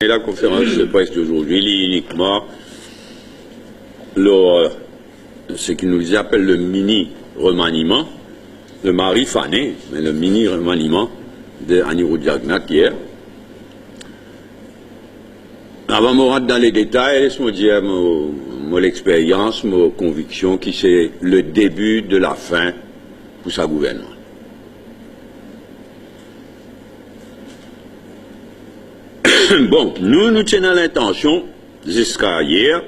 Et la conférence de presse d'aujourd'hui lit uniquement ce qu'ils nous appellent le mini-remaniement, le mari fané, mais le mini-remaniement de Anirudh Jagannath hier. Avant de rentrer dans les détails, laisse-moi dire mon expérience, mon conviction, qui c'est le début de la fin pour sa gouvernement. Bon, nous tenons l'intention, jusqu'à hier,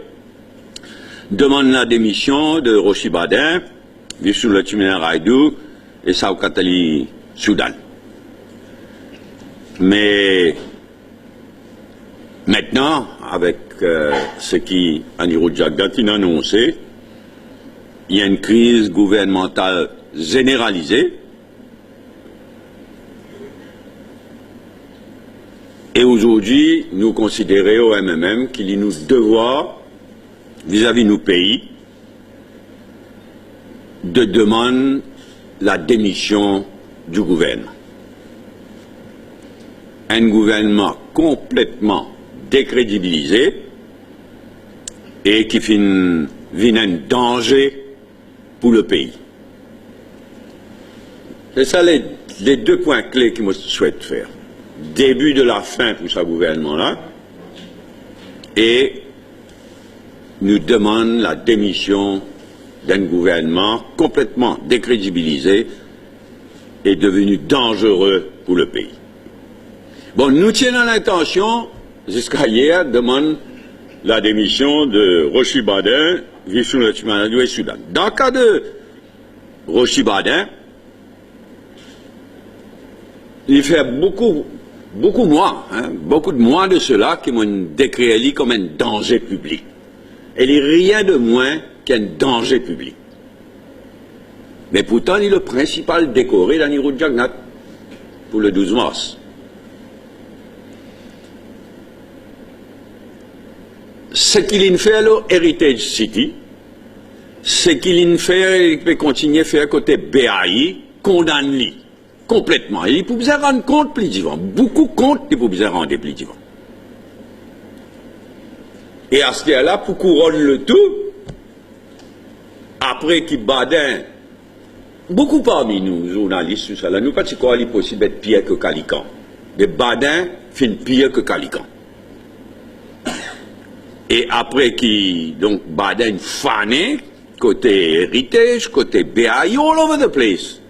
demande la démission de Roshi Badin, Vishnu Laxminarayan Raidu et Saukatali Soudan. Mais maintenant, avec ce qui Anirudh Jagannath a annoncé, il y a une crise gouvernementale généralisée. Et aujourd'hui, nous considérons au MMM qu'il y a nous devoir, vis-à-vis de nos pays, de demander la démission du gouvernement. Un gouvernement complètement décrédibilisé et qui vient un danger pour le pays. C'est ça les deux points clés que je souhaite faire. Début de la fin pour ce gouvernement-là, et nous demande la démission d'un gouvernement complètement décrédibilisé et devenu dangereux pour le pays. Bon, nous tenons l'intention, jusqu'à hier, demande la démission de Roshi Badin, Vishnu Laxminarayan Raidu et Soudan. Dans le cas de Roshi Badin, il fait beaucoup de mois de cela qui m'ont décrit comme un danger public. Elle est rien de moins qu'un danger public. Mais pourtant, il est le principal décoré d'Anirudh Jagannath pour le 12 mars. Ce qu'il fait à Heritage City, ce qu'il fait, il peut continuer à faire côté BAI, condamne-lui. Complètement. Il peut bien rendre compte plus divin. Beaucoup compte, il peut bien rendre plus divin. Et à ce là pour couronner le tout, après qu'il Badin, beaucoup parmi nous, journalistes, tout ça, là, nous pas si quoi il est possible d'être pire que Calican. Mais Badin fait pire que Calican. Et après qu'il, donc, Badin fané, côté héritage, côté BAI, all over the place.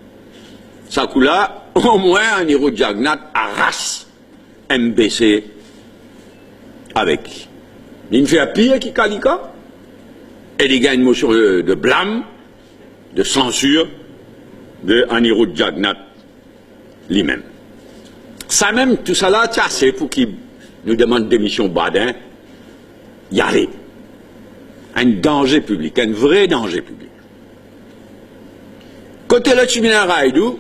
Ça coup là, au moins, Anirudh Jagannath arrache MBC avec. Il fait pire que Kalika, et il gagne une motion de blâme, de censure de Anirudh Jagannath lui-même. Ça même, tout ça là, c'est pour qu'il nous demande démission Badin, y aller. Un danger public, un vrai danger public. Côté Laxminarayan Raidu,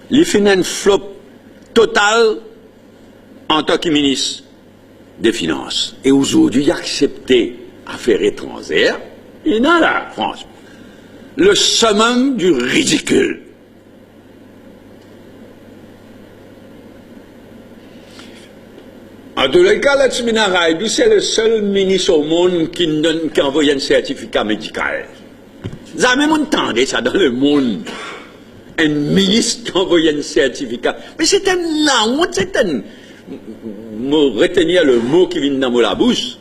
il fait un flop total en tant que ministre des Finances. Et aujourd'hui, il a accepté affaires étrangères. Il est là, France. Le summum du ridicule. En tous les cas, Laxminarayan Raidu, c'est le seul ministre au monde qui envoie un certificat médical. Vous avez même entendu ça dans le monde. Un ministre qui envoie un certificat. Mais c'est un la honte, c'est un... retenir le mot qui vient dans la bouche.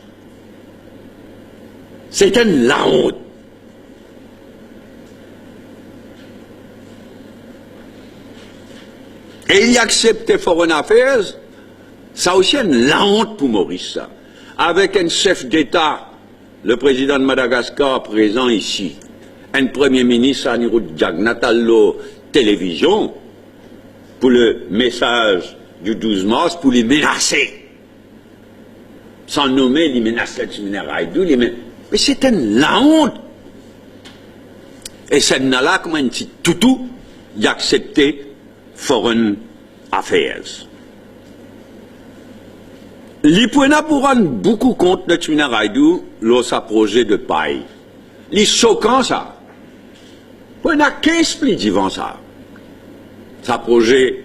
C'est un la honte. Et il accepte Foreign Affairs, ça aussi une la honte pour Maurice, ça. Avec un chef d'État, le président de Madagascar présent ici, un premier ministre Anirudh Jagannath à la télévision, pour le message du 12 mars, pour les menacer. Sans nommer, les menaces Laxminarayan Raidu, mais c'est une la honte. Et c'est là comme un petit toutou, il a accepté Foreign Affairs. L'Ipouena pour rendre beaucoup compte de Laxminarayan Raidu lors sa projet de paille. Il est choquant ça. On a 15 plis devant ça. Sa projet,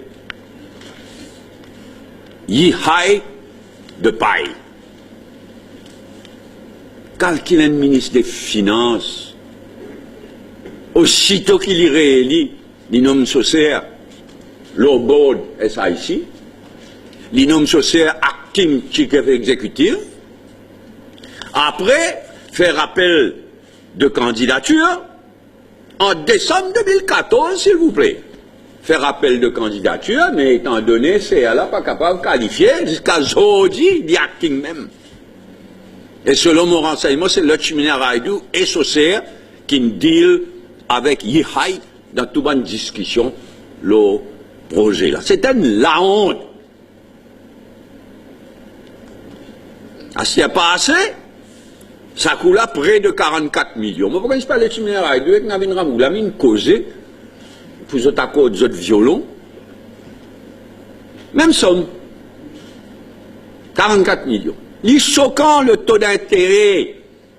il high de paille. Calcule un ministre des Finances, aussitôt qu'il y réélit, il nomme Saucer, le board SIC, il nomme Saucer acting chief exécutif. Après, faire appel de candidature en décembre 2014, s'il vous plaît. Faire appel de candidature, mais étant donné, c'est là pas capable de qualifier jusqu'à aujourd'hui, dit acting même. Et selon mon renseignement, c'est le Raidou et Saucer qui deal avec Yihai dans toute bonne discussion, le projet là. C'était la honte. Ah, s'il n'y a pas assez, ça coûte là près de 44 millions. Mais pourquoi je parle de Raidou avec Navin Ramou, la mine causée, pour les autres accords, les autres violons, même somme, 44 millions. Il est choquant le taux d'intérêt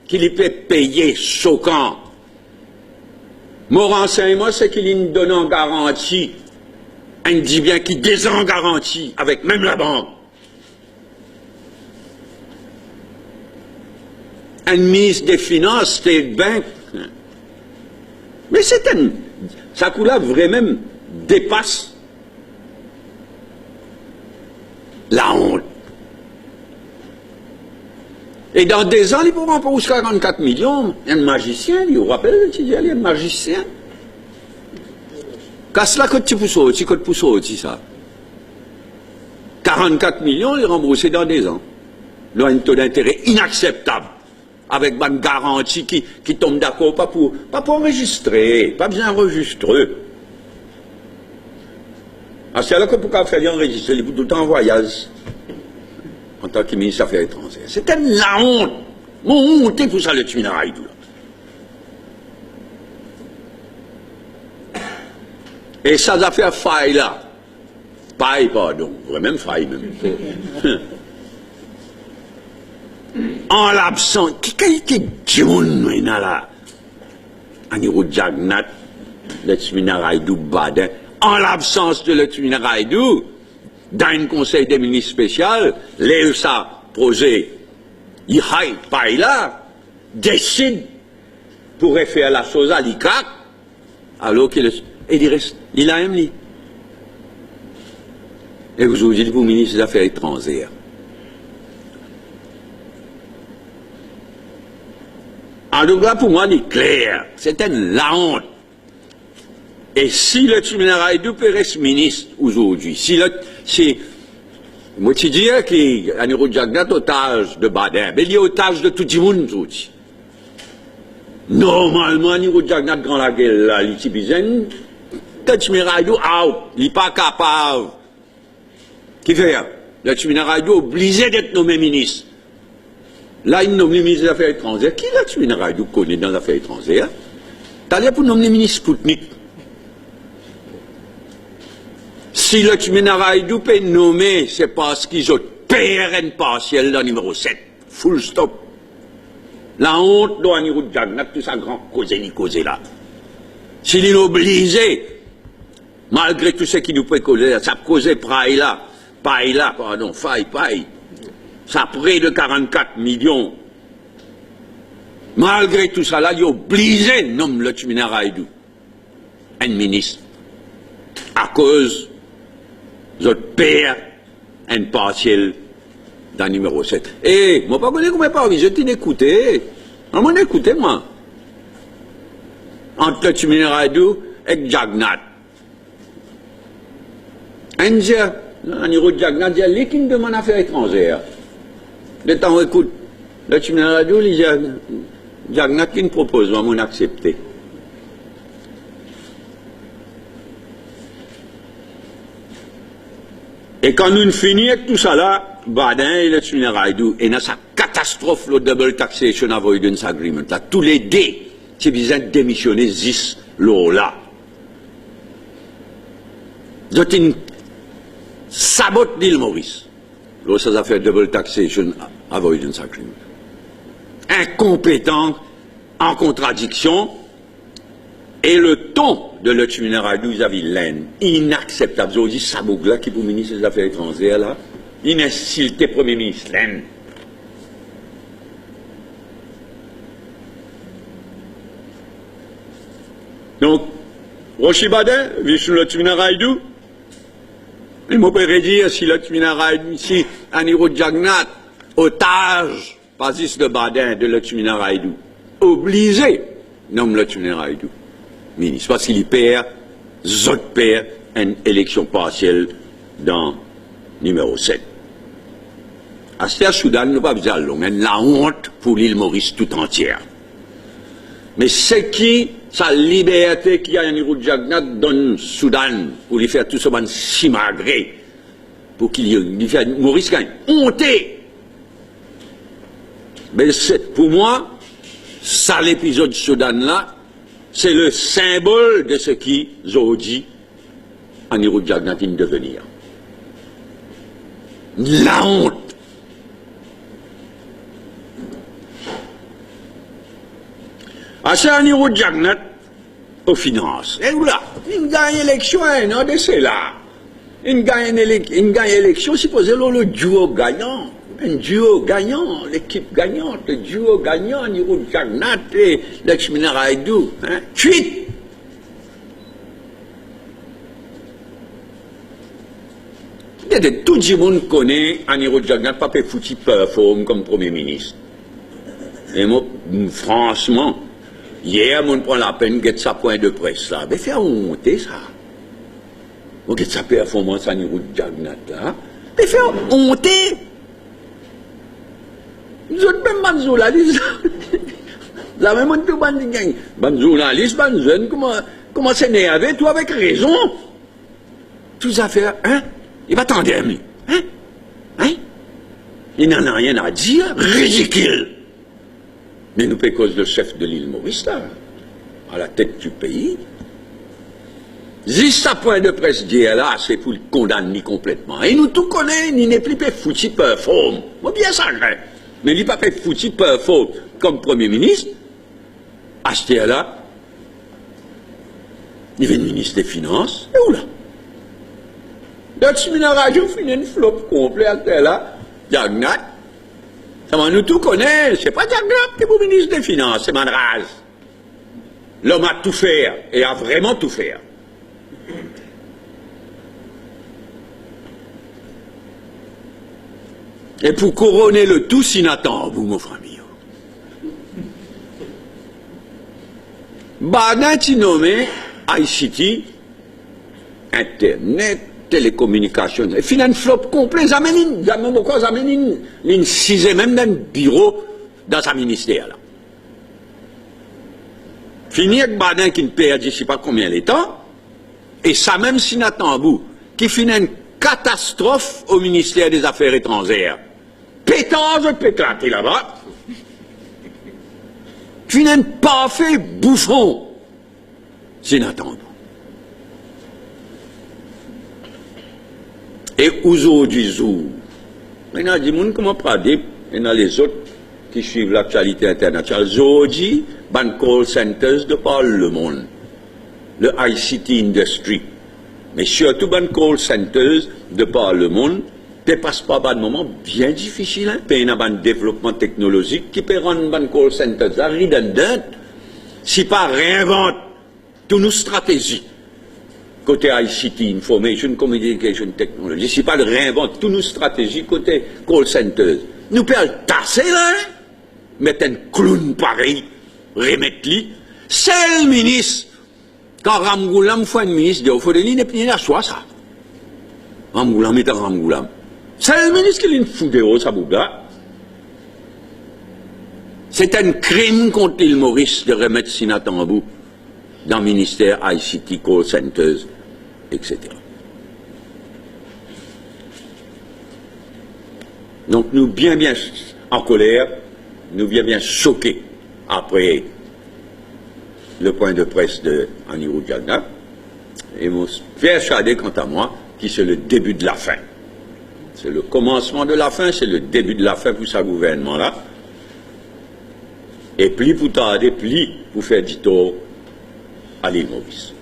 qu'il peut payer, choquant. Mon renseignement, c'est qu'il nous donne en garantie, un dit bien qu'il descend en garantie avec même la banque. Un ministre des Finances, State Bank. Mais c'est un. Ça coûte là vraiment dépasse la honte. Et dans 2 ans, ils pourront pas jusqu'à 44 millions. Il y a un magicien, il vous rappelle, il y a un magicien. Qu'est-ce que tu pousses ça 44 millions, ils remboursés dans 2 ans. Là, un taux d'intérêt inacceptable. Avec une garantie qui tombe d'accord, pas pour enregistrer, pas besoin d'enregistrer. Ah, c'est là que pour faire enregistrer, il faut tout le temps en voyage. En tant que ministre des Affaires étrangères. C'était la honte. Mon honte pour ça, le Raidou. Et ça a fait faille là. Paille, pardon. Vraiment faille même. En l'absence, qui dit là? Anirudh Jagannath, le Raidou Badin. En l'absence de le Raidou, dans un conseil des ministres spécial, l'ELSA, projet, Yihai, Païla, décide pour faire la chose à l'ICAC, alors qu'il reste, il a un lit. Et vous dites, vous, ministre des Affaires étrangères. En tout cas, pour moi, il est clair. C'était la honte. Et si le Raidou peut rester ministre aujourd'hui, moi je dis qu'il y a un Jagannath otage de Badin, mais il y a otage de tout le monde aujourd'hui. Normalement, Anirudh Jagannath grand la gueule là, il le Raidou out, il n'est pas capable. Qui fait? Le Raidou obligé d'être nommé ministre. Là, il nomme le ministre des Affaires étrangères. Qui le Raidou connaît dans les Affaires étrangères? T'as l'air pour nommer le ministre Spoutnik. Si le Raidou peut nommer, c'est parce qu'ils ont PRN partiel dans le numéro 7. Full stop. La honte de Anirudh Jagannath, tout ça grand causé là. S'il est obligé, malgré tout ce qui nous peut causer, ça causait paille là, pardon, paille. Ça près de 44 millions. Malgré tout ça là, il est obligé de nommer le Raidou. Un ministre. À cause je perds un partiel dans le numéro 7. Et, moi, pas connais comment parler, je t'ai écouté. On m'a écouté, moi. Entre le Raidou et Jagannath. Un dia, Anirudh Jagannath, il y a qui me demande affaires étrangères. De temps, écoute, le Raidou, il y a Jagannath qui me propose, moi, m'en accepter. Et quand nous finissons avec tout ça là, Badin et le Raidou, et dans sa catastrophe, le double taxation avoidance agreement, là, tous les deux, c'est besoin de démissionner 10 là. C'est une sabote d'île Maurice. Là, ça a fait double taxation avoidance agreement. Incompétent, en contradiction, et le ton de le Raidou vis-à-vis de l'Inde, inacceptable. Vous avez dit Sabougla qui est pour le ministre des Affaires étrangères, là, il insulte Premier ministre. Donc, Rochi Badin, Vishnu Lotmina Raidou, il m'a pas dire si Lotmina Raidou, si Anirudh Jagannath, otage, Pasis de Badin de Lotmina Raidou, obligé, nomme Lotmina Raidou, ministre, parce qu'il y perd, Zot perd une élection partielle dans numéro 7. À ce Soudan, nous ne pas besoin de long, mais la honte pour l'île Maurice tout entière. Mais c'est qui sa liberté qui a Anirudh Jagannath donne Soudan pour lui faire tout ce monde si magré, pour qu'il lui fasse Maurice gagne honté. Mais pour moi, ça l'épisode Soudan là, c'est le symbole de ce qui Zodi Anirudh Jagannath in devenir. La honte. Assez Anirudh Jagannath aux finances. Et là, il gagne l'élection, non, de cela. Il gagne l'élection, supposez le duo gagnant. Un duo gagnant, l'équipe gagnante, le duo gagnant, Anirudh Jagannath et Lakshmana Raidou. Chut! Tout le monde connaît Anirudh Jagannath, pas fait foutu performe comme Premier ministre. Et moi, franchement, hier, on prend la peine de get sa point de presse là. Mais faire honter ça. On get sa performance Anirudh Jagannath là. Mais faire honter. Nous autres même ban journalistes. La même on tout ban gang. Ban journalistes, ban jeunes, comment s'énerver, tout avec raison. Toutes affaires, hein? Il va t'en dire, hein? Hein? Il n'en a rien à dire. Ridicule. Mais nous payons cause le chef de l'île Maurice, là, à la tête du pays. Juste à point de presse d'hier, là, c'est pour le condamner complètement. Et nous tout connaissons, il n'est plus foutu performe. Moi, bien ça, mais il n'est pas foutu performe comme Premier ministre. À ce là, il est ministre des Finances. Et où là? Notre radio finit une flop complète, là, Jagannath. Nous tout connaissons, c'est pas Jagannath qui est pour ministre des Finances, c'est Mandraz. L'homme a tout fait, et a vraiment tout fait. Et pour couronner le tout, Sinatan, vous, mon frère mio. Badin, tu nommé ICT, Internet, télécommunications, et finalement, flop complet, j'amène une sixième même dans le bureau dans sa ministère, là. Fini avec Badin qui ne perd, je ne sais pas combien de temps, et ça même Sinatambou, qui finit une catastrophe au ministère des Affaires étrangères. Pétage péclaté là-bas. Finit un parfait bouffon. Sinatambou. Et aujourd'hui, maintenant, il y a des gens qui m'ont parlé, et dans les autres qui suivent l'actualité internationale, aujourd'hui, ban call centers de par le monde, le ICT industry, mais surtout ban call centers de par le monde, dépasse pas un moment bien difficile, hein, pays dans un développement technologique qui peut rendre ban call centers redundant, si pas réinvente toutes nos stratégies. Côté ICT, Information Communication Technology, si pas de réinventer toutes nos stratégies côté call centers. Nous pouvons tasser là, hein? Mettre un clown pareil, remettre-lui. C'est le ministre. Quand Ramgoulam fait un ministre, il faut de l'île et la choix ça. Ramgoulam est un Ramgoulam. C'est le ministre qui l'a foutu de ça, Bouddha. C'est un crime contre l'île Maurice de remettre Sinatambou dans le ministère ICT, call centers, etc. Donc nous bien en colère, nous bien choqués après le point de presse de Anirudh Jagannath, et nous persuadés quant à moi que c'est le début de la fin. C'est le commencement de la fin, c'est le début de la fin pour ce gouvernement-là. Et plus pour tarder, plus pour faire du tort à l'île Maurice.